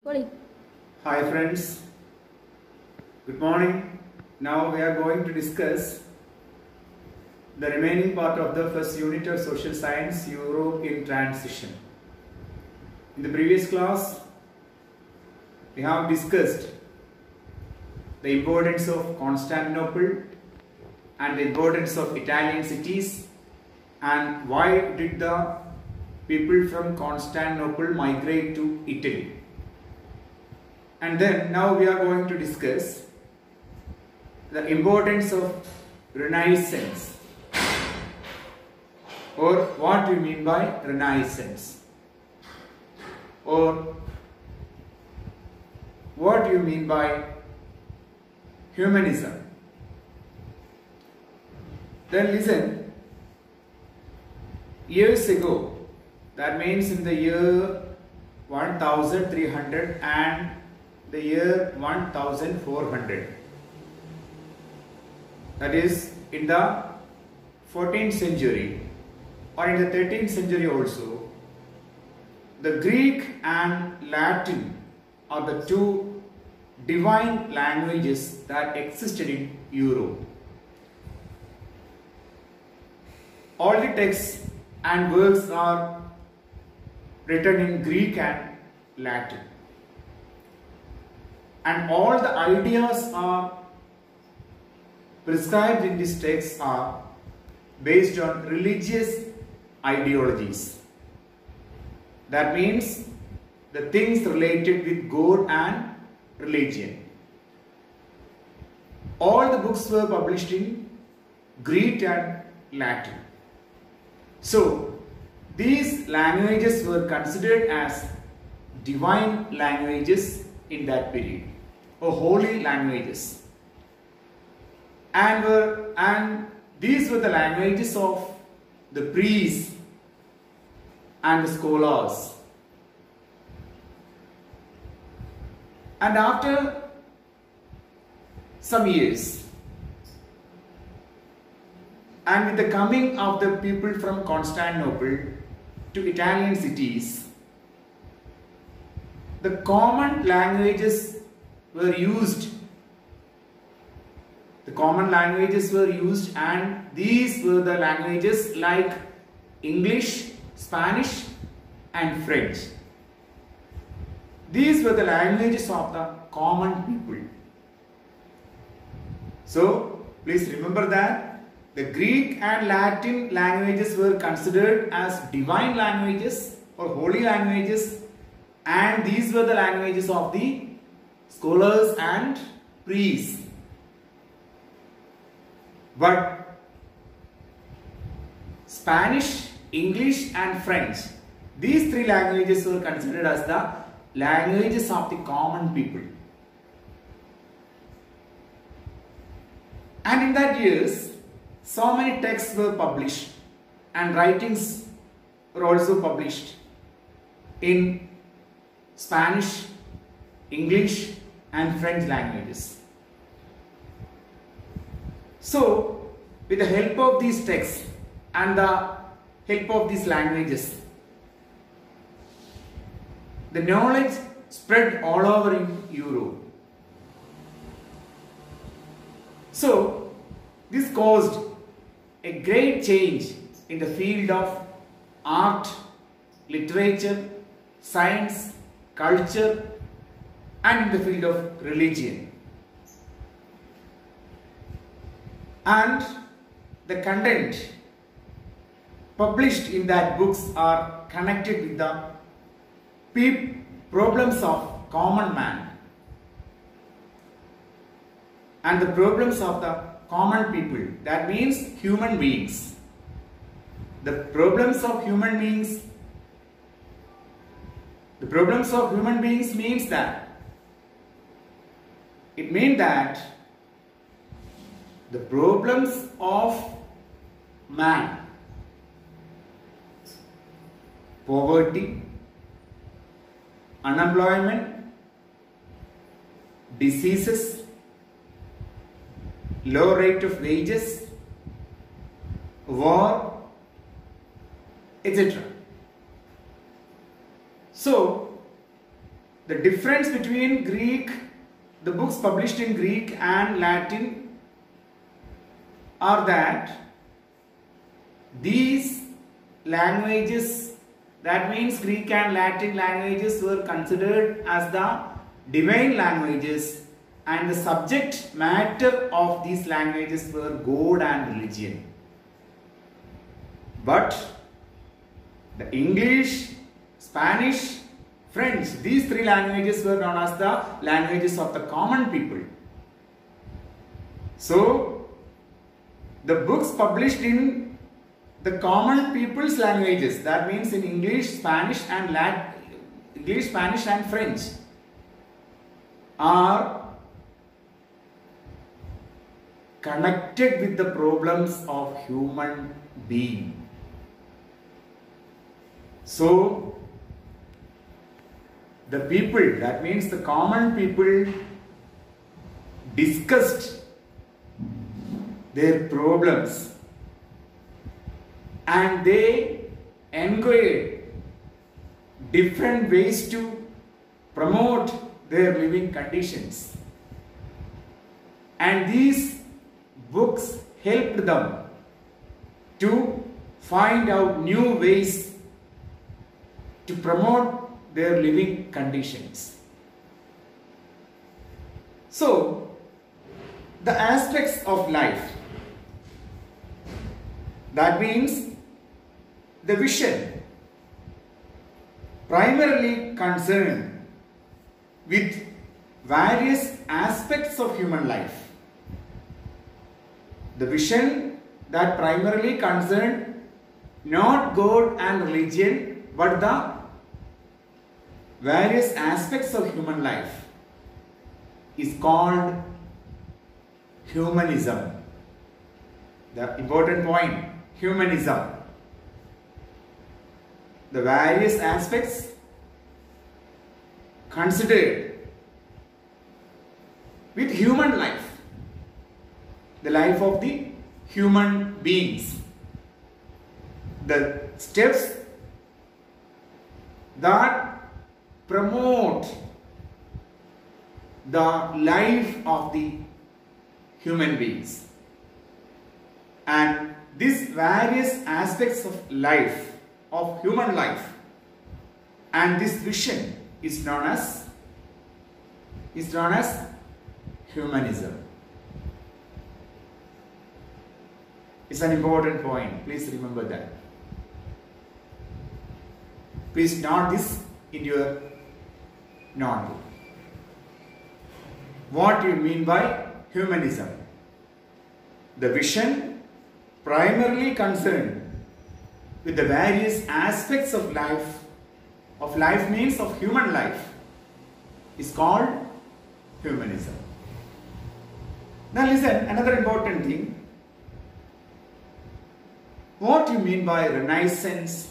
Sorry. Hi friends, good morning. Now we are going to discuss the remaining part of the first unit of social science, Europe in transition. In the previous class, we have discussed the importance of Constantinople and the importance of Italian cities and why did the people from Constantinople migrate to Italy. And then now we are going to discuss the importance of Renaissance, or what we mean by Renaissance, or what you mean by humanism. Then listen, years ago, that means in the year 1300 and the year 1400, that is in the 14th century or in the 13th century also, the Greek and Latin are the two divine languages that existed in Europe. All the texts and works are written in Greek and Latin. And all the ideas are prescribed in this text are based on religious ideologies. That means the things related with God and religion. All the books were published in Greek and Latin. So these languages were considered as divine languages in that period, or holy languages, and these were the languages of the priests and the scholars. And after some years, and with the coming of the people from Constantinople to Italian cities, the common languages were used. The common languages were used, and these were the languages like English, Spanish and French. These were the languages of the common people. So please remember that the Greek and Latin languages were considered as divine languages or holy languages, and these were the languages of the scholars and priests. But Spanish, English and French, these three languages were considered as the languages of the common people. And in that years, so many texts were published and writings were also published in Spanish, English and French languages. So, with the help of these texts and the help of these languages, the knowledge spread all over in Europe. So, this caused a great change in the field of art, literature, science, culture and in the field of religion. And the content published in that books are connected with the problems of common man and the problems of the common people. That means human beings. The problems of human beings. The problems of human beings means that it means that the problems of man, poverty, unemployment, diseases, low rate of wages, war, etc. So the difference between the books published in Greek and Latin are that these languages, that means Greek and Latin languages, were considered as the divine languages, and the subject matter of these languages were God and religion. But the English, Spanish, French, these three languages were known as the languages of the common people. So, the books published in the common people's languages, that means in English, Spanish and French, are connected with the problems of human being. So, the people, that means the common people, discussed their problems and they enquired different ways to promote their living conditions. And these books helped them to find out new ways to promote their living conditions. So, the aspects of life, that means the vision, primarily concerned with various aspects of human life. The vision that primarily concerned not God and religion, but the various aspects of human life is called humanism. The important point, humanism. The various aspects considered with human life, the life of the human beings, the steps that promote the life of the human beings. And these various aspects of life, of human life, and this vision is known as humanism. It's an important point. Please remember that. Please note this in your notebook. What do you mean by humanism? The vision primarily concerned with the various aspects of life means of human life, is called humanism. Now listen, another important thing. What do you mean by Renaissance?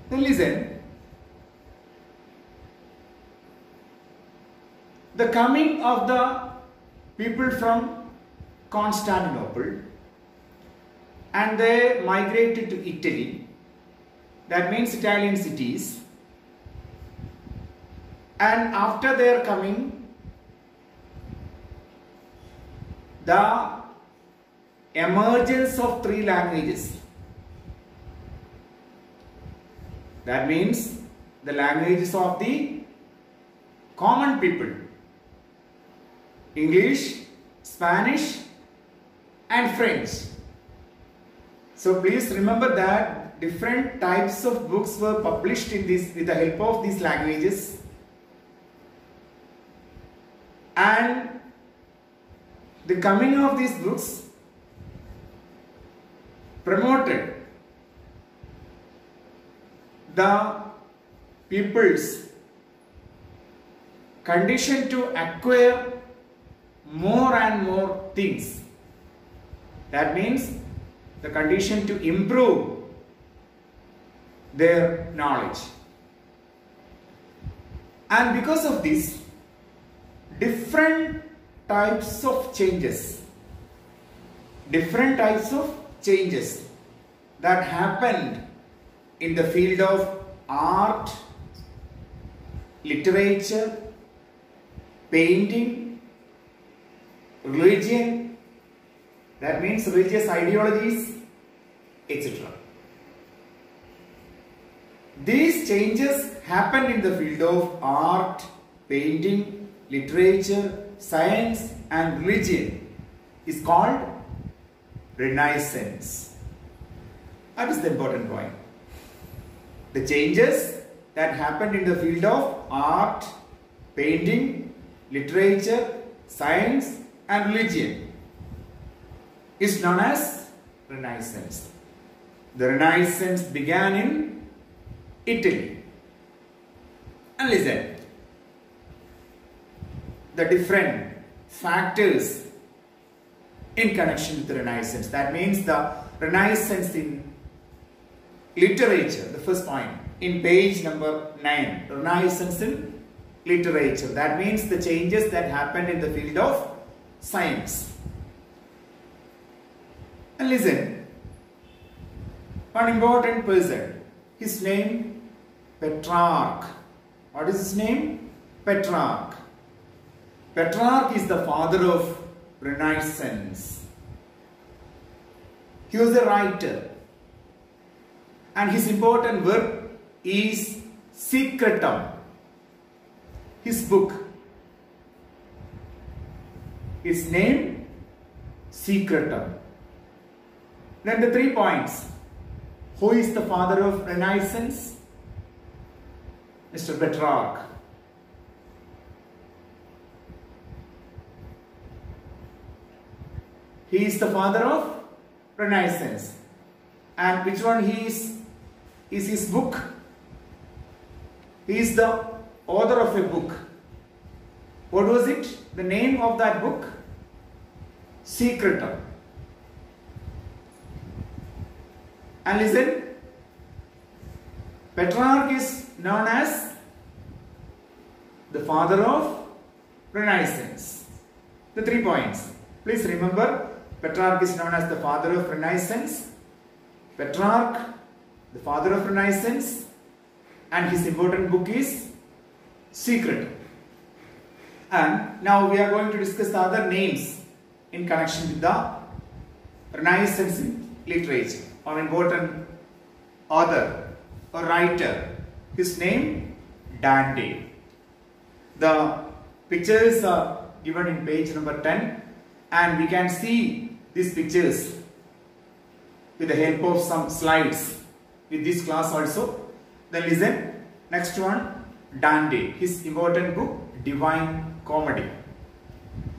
Then listen. The coming of the people from Constantinople and they migrated to Italy, that means Italian cities, and after their coming, the emergence of three languages, that means the languages of the common people, English, Spanish and French. So please remember that different types of books were published in this with the help of these languages, and the coming of these books promoted the people's condition to acquire more and more things. That means the condition to improve their knowledge. And because of this, different types of changes that happened in the field of art, literature, painting, religion, that means religious ideologies, etc. These changes happened in the field of art, painting, literature, science and religion is called Renaissance. That is the important point. The changes that happened in the field of art, painting, literature, science and religion is known as Renaissance. The Renaissance began in Italy. And listen, the different factors in connection with the Renaissance. That means the Renaissance in literature, the first point, in page number 9, Renaissance in literature. That means the changes that happened in the field of science. And listen, one important person, his name Petrarch. What is his name? Petrarch. Petrarch is the father of Renaissance. He was a writer. And his important work is Secretum. His book. Its name Secretum. Then the 3 points. Who is the father of Renaissance? Mr. Petrarch. He is the father of Renaissance. And which one he is his book? He is the author of a book. What was it? The name of that book? Secretum. And listen, Petrarch is known as the father of Renaissance. The 3 points. Please remember, Petrarch is known as the father of Renaissance. Petrarch, the father of Renaissance, and his important book is Secretum. And now we are going to discuss the other names in connection with the Renaissance in literature, or important author or writer. His name Dante. The pictures are given in page number 10, and we can see these pictures with the help of some slides with this class also. Then listen, next one, Dante, his important book Divine Comedy.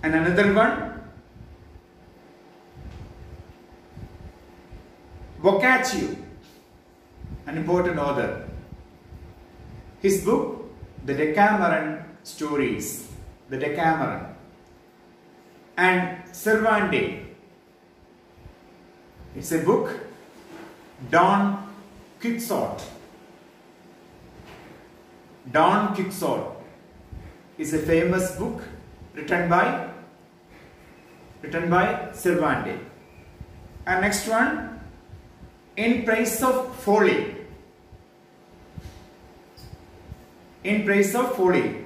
And another one, Boccaccio, an important author. His book, The Decameron Stories, The Decameron. And Cervantes, it's a book, Don Quixote. Don Quixote is a famous book written by Cervantes. And next one, In Praise of Folly. In Praise of Folly.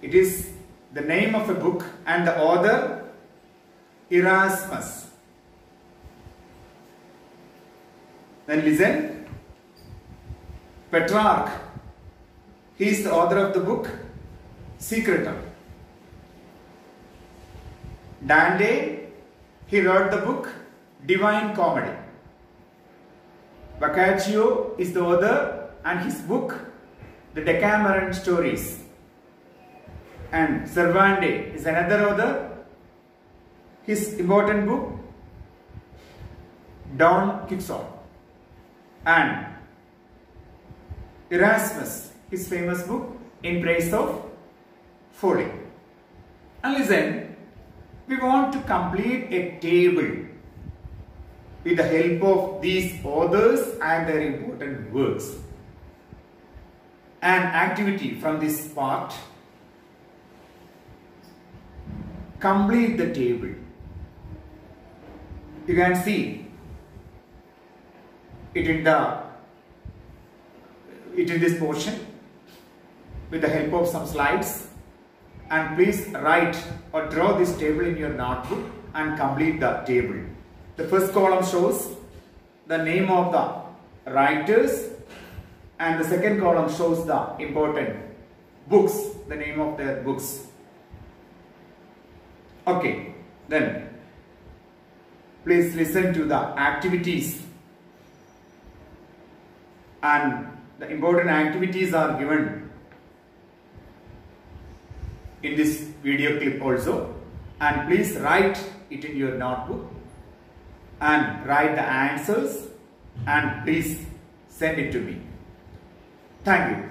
It is the name of a book and the author Erasmus. Then listen, Petrarch, he is the author of the book Secretum. Dante, he wrote the book Divine Comedy. Boccaccio is the author and his book The Decameron Stories. And Cervantes is another author. His important book Don Quixote. And Erasmus, his famous book In Praise of Folly. And listen, we want to complete a table with the help of these authors and their important works. An activity from this part, complete the table. You can see it in this portion with the help of some slides, and please write or draw this table in your notebook and complete the table. The first column shows the name of the writers, and the second column shows the important books, the name of their books. Okay, then please listen to the activities, and the important activities are given in this video clip also, and please write it in your notebook and write the answers and please send it to me. Thank you.